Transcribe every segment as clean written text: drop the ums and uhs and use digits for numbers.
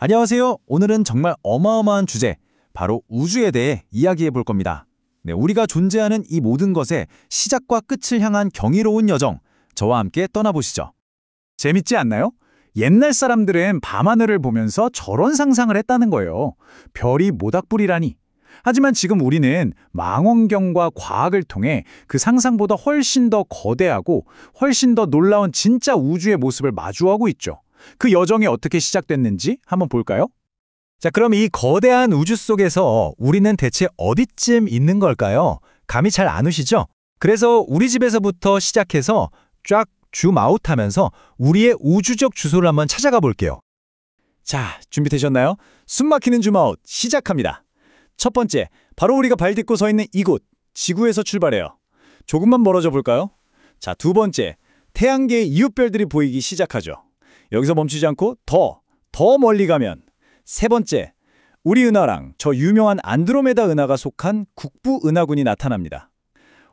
안녕하세요. 오늘은 정말 어마어마한 주제, 바로 우주에 대해 이야기해 볼 겁니다. 네, 우리가 존재하는 이 모든 것의 시작과 끝을 향한 경이로운 여정, 저와 함께 떠나보시죠. 재밌지 않나요? 옛날 사람들은 밤하늘을 보면서 저런 상상을 했다는 거예요. 별이 모닥불이라니. 하지만 지금 우리는 망원경과 과학을 통해 그 상상보다 훨씬 더 거대하고 훨씬 더 놀라운 진짜 우주의 모습을 마주하고 있죠. 그 여정이 어떻게 시작됐는지 한번 볼까요? 자, 그럼 이 거대한 우주 속에서 우리는 대체 어디쯤 있는 걸까요? 감이 잘 안 오시죠? 그래서 우리 집에서부터 시작해서 쫙 줌아웃하면서 우리의 우주적 주소를 한번 찾아가 볼게요. 자, 준비되셨나요? 숨막히는 줌아웃 시작합니다. 첫 번째, 바로 우리가 발 딛고 서 있는 이곳, 지구에서 출발해요. 조금만 멀어져 볼까요? 자, 두 번째, 태양계의 이웃별들이 보이기 시작하죠. 여기서 멈추지 않고 더 멀리 가면 세 번째, 우리 은하랑 저 유명한 안드로메다 은하가 속한 국부 은하군이 나타납니다.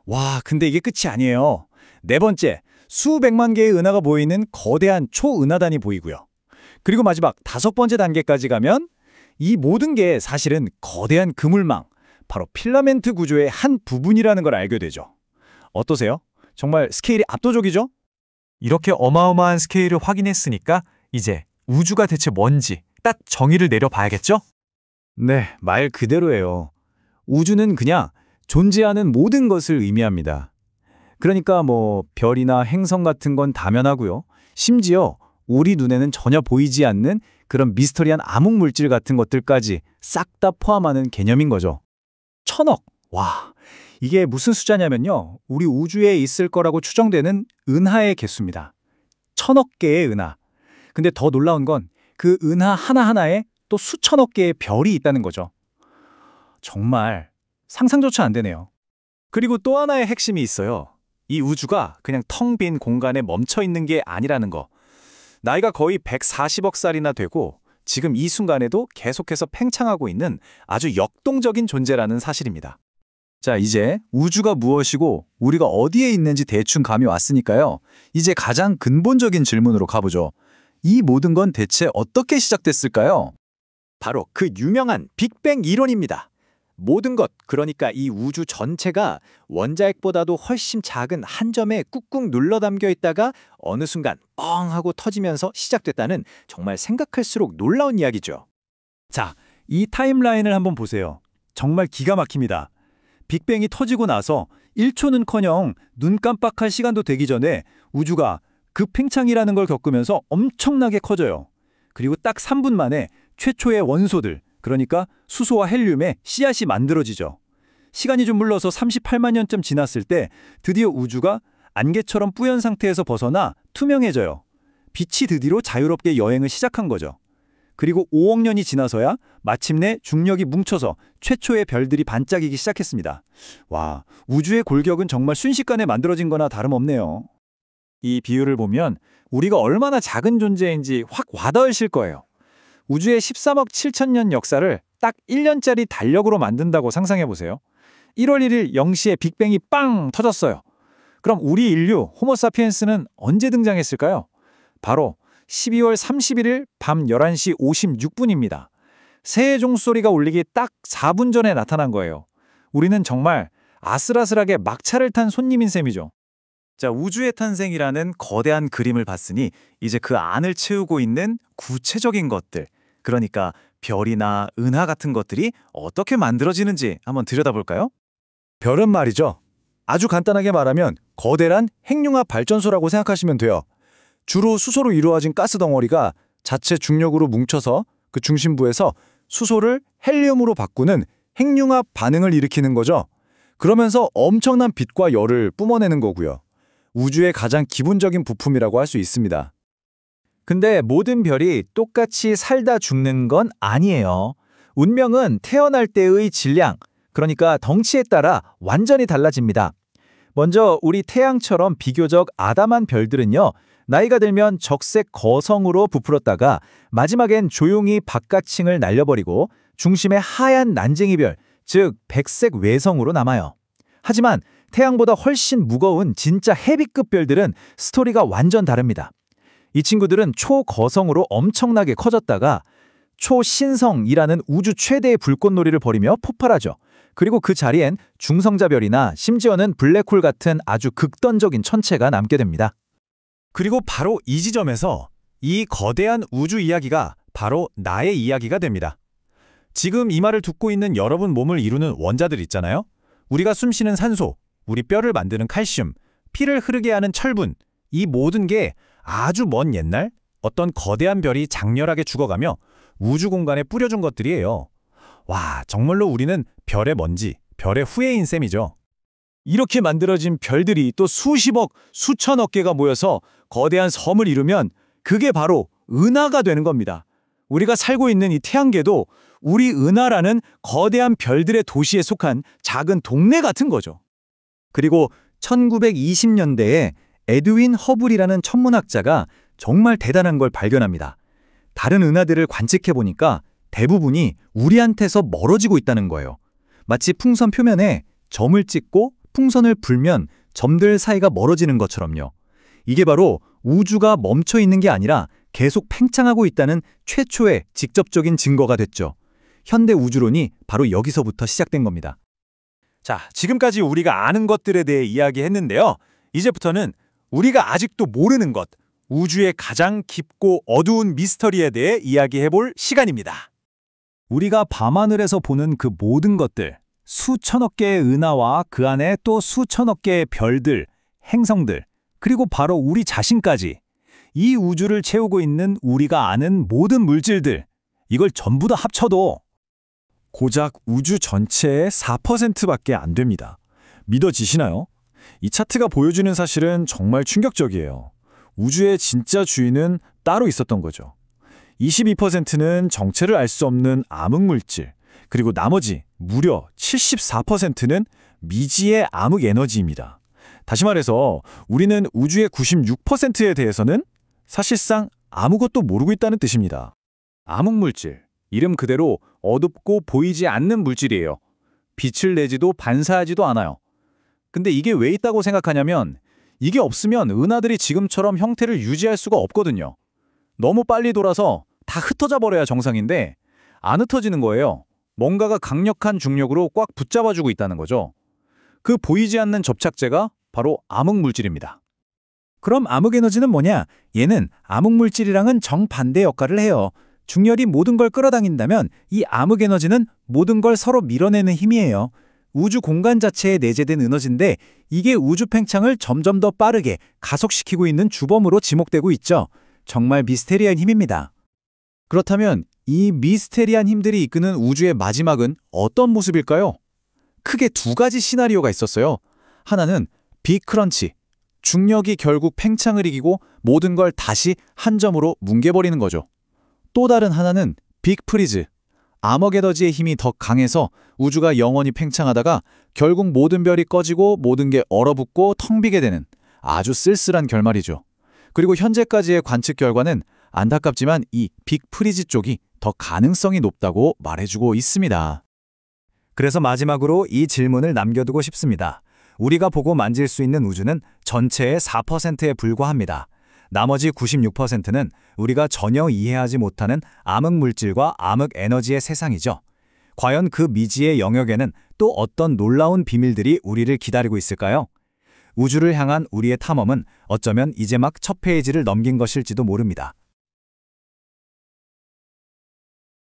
와, 근데 이게 끝이 아니에요. 네 번째, 수백만 개의 은하가 보이는 거대한 초은하단이 보이고요. 그리고 마지막 다섯 번째 단계까지 가면 이 모든 게 사실은 거대한 그물망, 바로 필라멘트 구조의 한 부분이라는 걸 알게 되죠. 어떠세요? 정말 스케일이 압도적이죠? 이렇게 어마어마한 스케일을 확인했으니까 이제 우주가 대체 뭔지 딱 정의를 내려봐야겠죠? 네, 말 그대로예요. 우주는 그냥 존재하는 모든 것을 의미합니다. 그러니까 별이나 행성 같은 건 당연하고요. 심지어 우리 눈에는 전혀 보이지 않는 그런 미스터리한 암흑물질 같은 것들까지 싹 다 포함하는 개념인 거죠. 1000억! 와, 이게 무슨 숫자냐면요. 우리 우주에 있을 거라고 추정되는 은하의 개수입니다. 1000억 개의 은하. 근데 더 놀라운 건 그 은하 하나하나에 또 수천억 개의 별이 있다는 거죠. 정말 상상조차 안 되네요. 그리고 또 하나의 핵심이 있어요. 이 우주가 그냥 텅 빈 공간에 멈춰 있는 게 아니라는 거. 나이가 거의 140억 살이나 되고 지금 이 순간에도 계속해서 팽창하고 있는 아주 역동적인 존재라는 사실입니다. 자, 이제 우주가 무엇이고 우리가 어디에 있는지 대충 감이 왔으니까요. 이제 가장 근본적인 질문으로 가보죠. 이 모든 건 대체 어떻게 시작됐을까요? 바로 그 유명한 빅뱅 이론입니다. 모든 것, 그러니까 이 우주 전체가 원자핵보다도 훨씬 작은 한 점에 꾹꾹 눌러 담겨 있다가 어느 순간 뻥 하고 터지면서 시작됐다는 정말 생각할수록 놀라운 이야기죠. 자, 이 타임라인을 한번 보세요. 정말 기가 막힙니다. 빅뱅이 터지고 나서 1초는커녕 눈 깜빡할 시간도 되기 전에 우주가 급팽창이라는 걸 겪으면서 엄청나게 커져요. 그리고 딱 3분 만에 최초의 원소들, 그러니까 수소와 헬륨의 씨앗이 만들어지죠. 시간이 좀 흘러서 38만 년쯤 지났을 때 드디어 우주가 안개처럼 뿌연 상태에서 벗어나 투명해져요. 빛이 드디어 자유롭게 여행을 시작한 거죠. 그리고 5억 년이 지나서야 마침내 중력이 뭉쳐서 최초의 별들이 반짝이기 시작했습니다. 와, 우주의 골격은 정말 순식간에 만들어진 거나 다름없네요. 이 비율을 보면 우리가 얼마나 작은 존재인지 확 와닿으실 거예요. 우주의 13억 7천 년 역사를 딱 1년짜리 달력으로 만든다고 상상해보세요. 1월 1일 0시에 빅뱅이 빵 터졌어요. 그럼 우리 인류 호모사피엔스는 언제 등장했을까요? 바로 12월 31일 밤 11시 56분입니다. 새해 종소리가 울리기 딱 4분 전에 나타난 거예요. 우리는 정말 아슬아슬하게 막차를 탄 손님인 셈이죠. 자, 우주의 탄생이라는 거대한 그림을 봤으니 이제 그 안을 채우고 있는 구체적인 것들, 그러니까 별이나 은하 같은 것들이 어떻게 만들어지는지 한번 들여다볼까요? 별은 말이죠. 아주 간단하게 말하면 거대한 핵융합 발전소라고 생각하시면 돼요. 주로 수소로 이루어진 가스 덩어리가 자체 중력으로 뭉쳐서 그 중심부에서 수소를 헬륨으로 바꾸는 핵융합 반응을 일으키는 거죠. 그러면서 엄청난 빛과 열을 뿜어내는 거고요. 우주의 가장 기본적인 부품이라고 할 수 있습니다. 근데 모든 별이 똑같이 살다 죽는 건 아니에요. 운명은 태어날 때의 질량, 그러니까 덩치에 따라 완전히 달라집니다. 먼저 우리 태양처럼 비교적 아담한 별들은요, 나이가 들면 적색 거성으로 부풀었다가 마지막엔 조용히 바깥층을 날려버리고 중심에 하얀 난쟁이별, 즉 백색 외성으로 남아요. 하지만 태양보다 훨씬 무거운 진짜 헤비급 별들은 스토리가 완전 다릅니다. 이 친구들은 초거성으로 엄청나게 커졌다가 초신성이라는 우주 최대의 불꽃놀이를 벌이며 폭발하죠. 그리고 그 자리엔 중성자별이나 심지어는 블랙홀 같은 아주 극단적인 천체가 남게 됩니다. 그리고 바로 이 지점에서 이 거대한 우주 이야기가 바로 나의 이야기가 됩니다. 지금 이 말을 듣고 있는 여러분 몸을 이루는 원자들 있잖아요. 우리가 숨쉬는 산소, 우리 뼈를 만드는 칼슘, 피를 흐르게 하는 철분, 이 모든 게 아주 먼 옛날 어떤 거대한 별이 장렬하게 죽어가며 우주 공간에 뿌려준 것들이에요. 와, 정말로 우리는 별의 먼지, 별의 후예인 셈이죠. 이렇게 만들어진 별들이 또 수십억, 수천억 개가 모여서 거대한 섬을 이루면 그게 바로 은하가 되는 겁니다. 우리가 살고 있는 이 태양계도 우리 은하라는 거대한 별들의 도시에 속한 작은 동네 같은 거죠. 그리고 1920년대에 에드윈 허블이라는 천문학자가 정말 대단한 걸 발견합니다. 다른 은하들을 관측해 보니까 대부분이 우리한테서 멀어지고 있다는 거예요. 마치 풍선 표면에 점을 찍고 풍선을 불면 점들 사이가 멀어지는 것처럼요. 이게 바로 우주가 멈춰 있는 게 아니라 계속 팽창하고 있다는 최초의 직접적인 증거가 됐죠. 현대 우주론이 바로 여기서부터 시작된 겁니다. 자, 지금까지 우리가 아는 것들에 대해 이야기했는데요. 이제부터는 우리가 아직도 모르는 것, 우주의 가장 깊고 어두운 미스터리에 대해 이야기해볼 시간입니다. 우리가 밤하늘에서 보는 그 모든 것들, 수천억 개의 은하와 그 안에 또 수천억 개의 별들, 행성들, 그리고 바로 우리 자신까지 이 우주를 채우고 있는 우리가 아는 모든 물질들, 이걸 전부 다 합쳐도 고작 우주 전체의 4%밖에 안 됩니다. 믿어지시나요? 이 차트가 보여주는 사실은 정말 충격적이에요. 우주의 진짜 주인은 따로 있었던 거죠. 22%는 정체를 알 수 없는 암흑물질, 그리고 나머지 무려 74%는 미지의 암흑 에너지입니다. 다시 말해서 우리는 우주의 96%에 대해서는 사실상 아무것도 모르고 있다는 뜻입니다. 암흑물질, 이름 그대로 어둡고 보이지 않는 물질이에요. 빛을 내지도 반사하지도 않아요. 근데 이게 왜 있다고 생각하냐면 이게 없으면 은하들이 지금처럼 형태를 유지할 수가 없거든요. 너무 빨리 돌아서 다 흩어져 버려야 정상인데 안 흩어지는 거예요. 뭔가가 강력한 중력으로 꽉 붙잡아주고 있다는 거죠. 그 보이지 않는 접착제가 바로 암흑물질입니다. 그럼 암흑에너지는 뭐냐? 얘는 암흑물질이랑은 정반대 역할을 해요. 중열이 모든 걸 끌어당긴다면 이 암흑에너지는 모든 걸 서로 밀어내는 힘이에요. 우주 공간 자체에 내재된 에너지인데 이게 우주 팽창을 점점 더 빠르게 가속시키고 있는 주범으로 지목되고 있죠. 정말 미스테리한 힘입니다. 그렇다면 이 미스테리한 힘들이 이끄는 우주의 마지막은 어떤 모습일까요? 크게 두 가지 시나리오가 있었어요. 하나는 빅크런치, 중력이 결국 팽창을 이기고 모든 걸 다시 한 점으로 뭉개버리는 거죠. 또 다른 하나는 빅프리즈, 암흑에너지의 힘이 더 강해서 우주가 영원히 팽창하다가 결국 모든 별이 꺼지고 모든 게 얼어붙고 텅 비게 되는 아주 쓸쓸한 결말이죠. 그리고 현재까지의 관측 결과는 안타깝지만 이 빅프리즈 쪽이 더 가능성이 높다고 말해주고 있습니다. 그래서 마지막으로 이 질문을 남겨두고 싶습니다. 우리가 보고 만질 수 있는 우주는 전체의 4%에 불과합니다. 나머지 96%는 우리가 전혀 이해하지 못하는 암흑물질과 암흑에너지의 세상이죠. 과연 그 미지의 영역에는 또 어떤 놀라운 비밀들이 우리를 기다리고 있을까요? 우주를 향한 우리의 탐험은 어쩌면 이제 막 첫 페이지를 넘긴 것일지도 모릅니다.